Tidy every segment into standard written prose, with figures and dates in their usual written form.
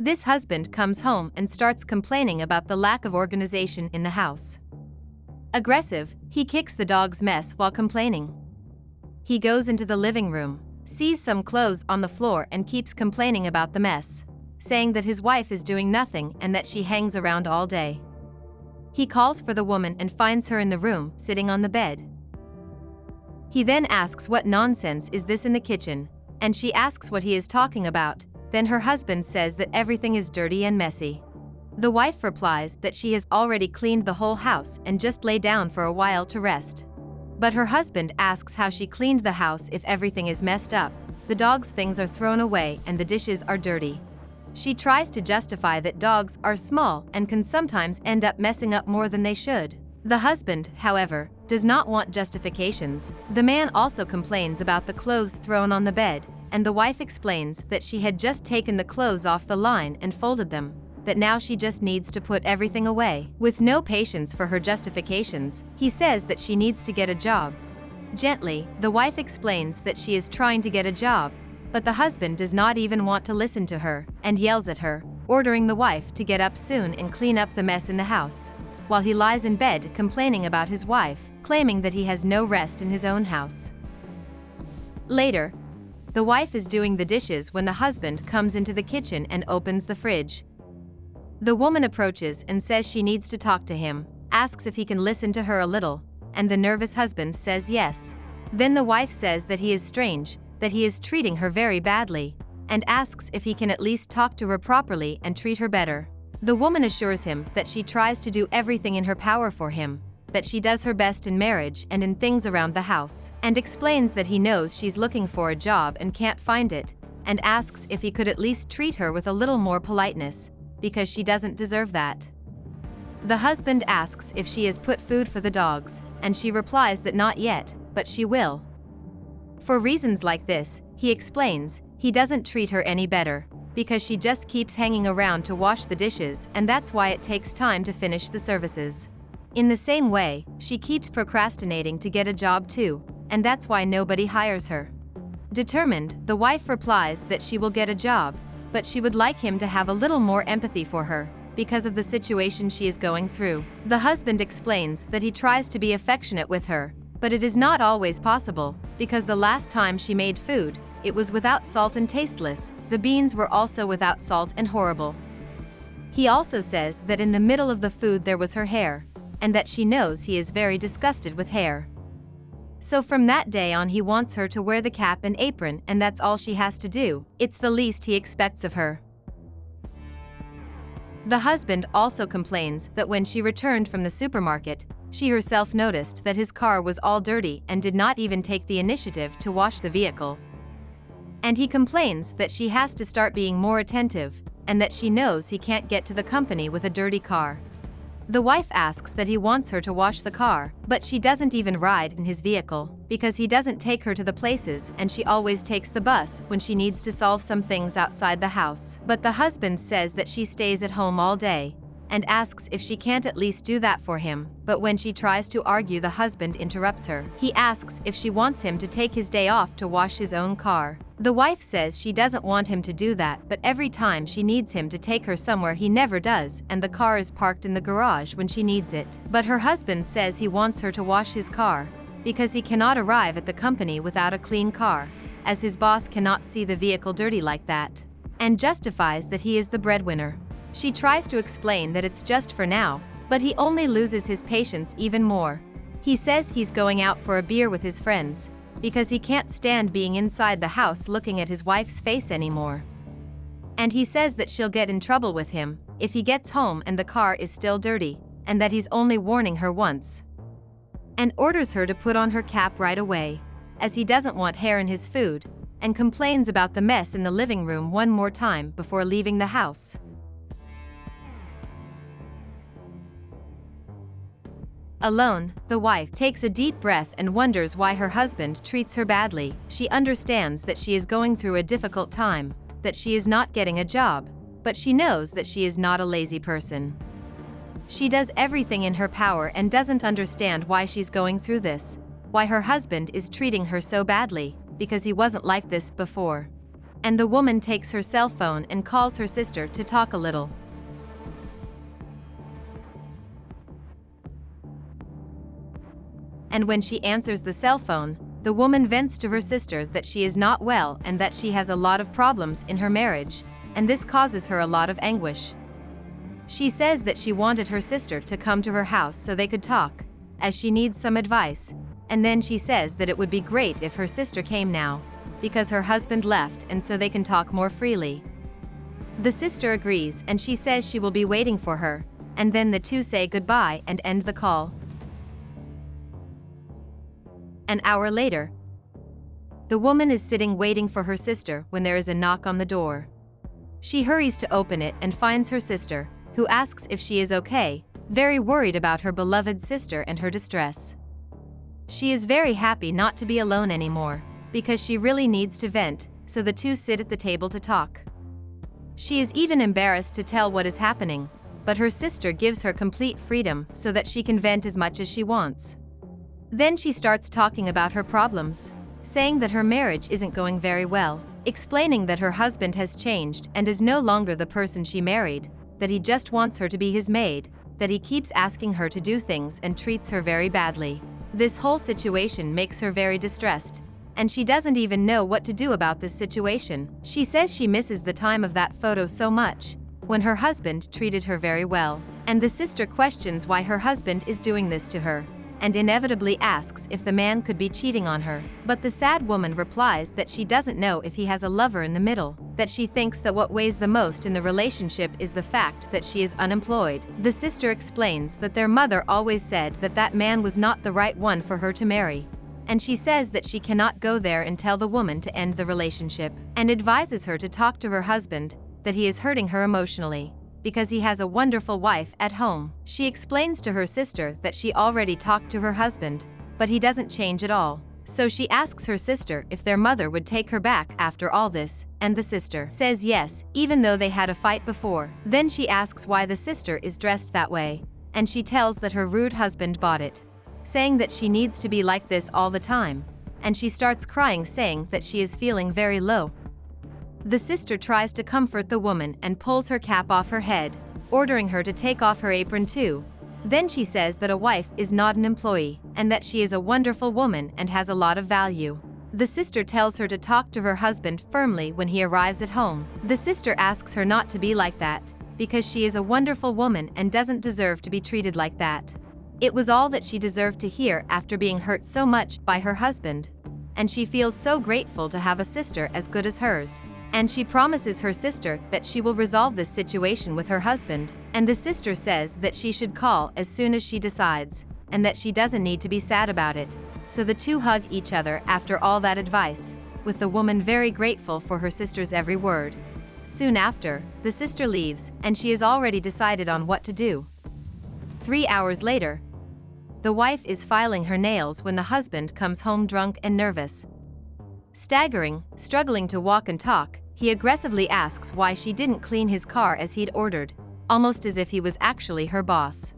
This husband comes home and starts complaining about the lack of organization in the house. Aggressive, he kicks the dog's mess while complaining. He goes into the living room, sees some clothes on the floor and keeps complaining about the mess, saying that his wife is doing nothing and that she hangs around all day. He calls for the woman and finds her in the room, sitting on the bed. He then asks what nonsense is this in the kitchen, and she asks what he is talking about. Then her husband says that everything is dirty and messy. The wife replies that she has already cleaned the whole house and just lay down for a while to rest. But her husband asks how she cleaned the house if everything is messed up, the dog's things are thrown away and the dishes are dirty. She tries to justify that dogs are small and can sometimes end up messing up more than they should. The husband, however, does not want justifications. The man also complains about the clothes thrown on the bed, and the wife explains that she had just taken the clothes off the line and folded them, that now she just needs to put everything away. With no patience for her justifications, he says that she needs to get a job. Gently, the wife explains that she is trying to get a job, but the husband does not even want to listen to her and yells at her, ordering the wife to get up soon and clean up the mess in the house, while he lies in bed complaining about his wife, claiming that he has no rest in his own house. Later, the wife is doing the dishes when the husband comes into the kitchen and opens the fridge. The woman approaches and says she needs to talk to him, asks if he can listen to her a little, and the nervous husband says yes. Then the wife says that he is strange, that he is treating her very badly, and asks if he can at least talk to her properly and treat her better. The woman assures him that she tries to do everything in her power for him, that she does her best in marriage and in things around the house, and explains that he knows she's looking for a job and can't find it, and asks if he could at least treat her with a little more politeness, because she doesn't deserve that. The husband asks if she has put food for the dogs, and she replies that not yet, but she will. For reasons like this, he explains, he doesn't treat her any better, because she just keeps hanging around to wash the dishes, and that's why it takes time to finish the services. In the same way, she keeps procrastinating to get a job too, and that's why nobody hires her. Determined, the wife replies that she will get a job, but she would like him to have a little more empathy for her, because of the situation she is going through. The husband explains that he tries to be affectionate with her, but it is not always possible, because the last time she made food, it was without salt and tasteless, the beans were also without salt and horrible. He also says that in the middle of the food there was her hair, and that she knows he is very disgusted with hair. So from that day on he wants her to wear the cap and apron, and that's all she has to do. It's the least he expects of her. The husband also complains that when she returned from the supermarket, she herself noticed that his car was all dirty and did not even take the initiative to wash the vehicle. And he complains that she has to start being more attentive, and that she knows he can't get to the company with a dirty car. The wife asks that he wants her to wash the car, but she doesn't even ride in his vehicle, because he doesn't take her to the places, and she always takes the bus when she needs to solve some things outside the house. But the husband says that she stays at home all day, and asks if she can't at least do that for him, but when she tries to argue, the husband interrupts her. He asks if she wants him to take his day off to wash his own car. The wife says she doesn't want him to do that, but every time she needs him to take her somewhere he never does, and the car is parked in the garage when she needs it. But her husband says he wants her to wash his car, because he cannot arrive at the company without a clean car, as his boss cannot see the vehicle dirty like that, and justifies that he is the breadwinner. She tries to explain that it's just for now, but he only loses his patience even more. He says he's going out for a beer with his friends, because he can't stand being inside the house looking at his wife's face anymore. And he says that she'll get in trouble with him if he gets home and the car is still dirty, and that he's only warning her once. And orders her to put on her cap right away, as he doesn't want hair in his food, and complains about the mess in the living room one more time before leaving the house. Alone, the wife takes a deep breath and wonders why her husband treats her badly. She understands that she is going through a difficult time, that she is not getting a job, but she knows that she is not a lazy person. She does everything in her power and doesn't understand why she's going through this, why her husband is treating her so badly, because he wasn't like this before. and the woman takes her cell phone and calls her sister to talk a little. And when she answers the cell phone, the woman vents to her sister that she is not well and that she has a lot of problems in her marriage, and this causes her a lot of anguish. She says that she wanted her sister to come to her house so they could talk, as she needs some advice, and then she says that it would be great if her sister came now, because her husband left and so they can talk more freely. The sister agrees and she says she will be waiting for her, and then the two say goodbye and end the call. An hour later, the woman is sitting waiting for her sister when there is a knock on the door. She hurries to open it and finds her sister, who asks if she is okay, very worried about her beloved sister and her distress. She is very happy not to be alone anymore, because she really needs to vent, so the two sit at the table to talk. She is even embarrassed to tell what is happening, but her sister gives her complete freedom so that she can vent as much as she wants. Then she starts talking about her problems, saying that her marriage isn't going very well, explaining that her husband has changed and is no longer the person she married, that he just wants her to be his maid, that he keeps asking her to do things and treats her very badly. This whole situation makes her very distressed, and she doesn't even know what to do about this situation. She says she misses the time of that photo so much, when her husband treated her very well, and the sister questions why her husband is doing this to her, and inevitably asks if the man could be cheating on her. But the sad woman replies that she doesn't know if he has a lover in the middle, that she thinks that what weighs the most in the relationship is the fact that she is unemployed. The sister explains that their mother always said that that man was not the right one for her to marry, and she says that she cannot go there and tell the woman to end the relationship, and advises her to talk to her husband, that he is hurting her emotionally, because he has a wonderful wife at home. She explains to her sister that she already talked to her husband, but he doesn't change at all. So she asks her sister if their mother would take her back after all this, and the sister says yes, even though they had a fight before. Then she asks why the sister is dressed that way, and she tells that her rude husband bought it, saying that she needs to be like this all the time, and she starts crying, saying that she is feeling very low. The sister tries to comfort the woman and pulls her cap off her head, ordering her to take off her apron too. Then she says that a wife is not an employee, and that she is a wonderful woman and has a lot of value. The sister tells her to talk to her husband firmly when he arrives at home. The sister asks her not to be like that, because she is a wonderful woman and doesn't deserve to be treated like that. It was all that she deserved to hear after being hurt so much by her husband, and she feels so grateful to have a sister as good as hers. And she promises her sister that she will resolve this situation with her husband, and the sister says that she should call as soon as she decides, and that she doesn't need to be sad about it. So the two hug each other after all that advice, with the woman very grateful for her sister's every word. Soon after, the sister leaves, and she has already decided on what to do. 3 hours later, the wife is filing her nails when the husband comes home drunk and nervous. Staggering, struggling to walk and talk, he aggressively asks why she didn't clean his car as he'd ordered, almost as if he was actually her boss.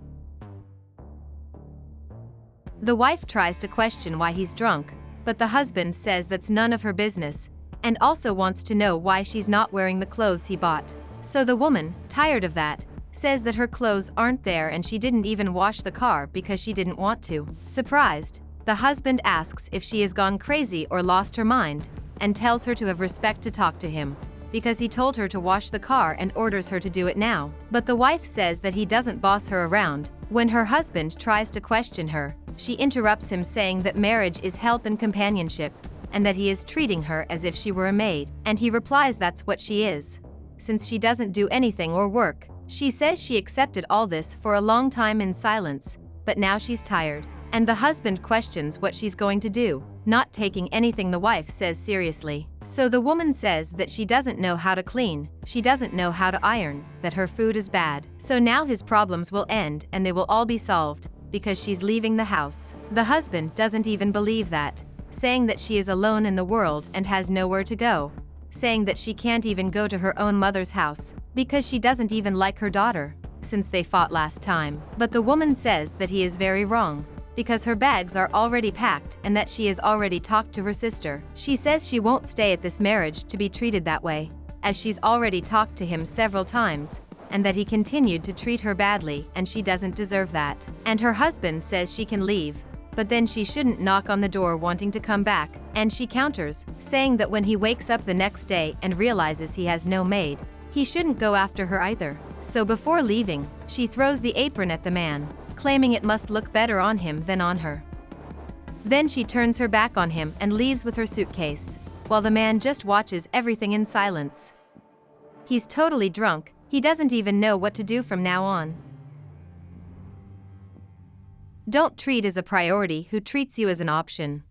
The wife tries to question why he's drunk, but the husband says that's none of her business, and also wants to know why she's not wearing the clothes he bought. So the woman, tired of that, says that her clothes aren't there and she didn't even wash the car because she didn't want to. Surprised, the husband asks if she has gone crazy or lost her mind, and tells her to have respect to talk to him, because he told her to wash the car and orders her to do it now. But the wife says that he doesn't boss her around. When her husband tries to question her, she interrupts him, saying that marriage is help and companionship, and that he is treating her as if she were a maid, and he replies that's what she is, since she doesn't do anything or work. She says she accepted all this for a long time in silence, but now she's tired. And the husband questions what she's going to do, not taking anything the wife says seriously. So the woman says that she doesn't know how to clean, she doesn't know how to iron, that her food is bad. So now his problems will end and they will all be solved, because she's leaving the house. The husband doesn't even believe that, saying that she is alone in the world and has nowhere to go, saying that she can't even go to her own mother's house, because she doesn't even like her daughter, since they fought last time. But the woman says that he is very wrong, because her bags are already packed and that she has already talked to her sister. She says she won't stay at this marriage to be treated that way, as she's already talked to him several times, and that he continued to treat her badly and she doesn't deserve that. And her husband says she can leave, but then she shouldn't knock on the door wanting to come back, and she counters, saying that when he wakes up the next day and realizes he has no maid, he shouldn't go after her either. So before leaving, she throws the apron at the man, claiming it must look better on him than on her. Then she turns her back on him and leaves with her suitcase, while the man just watches everything in silence. He's totally drunk, he doesn't even know what to do from now on. Don't treat as a priority who treats you as an option.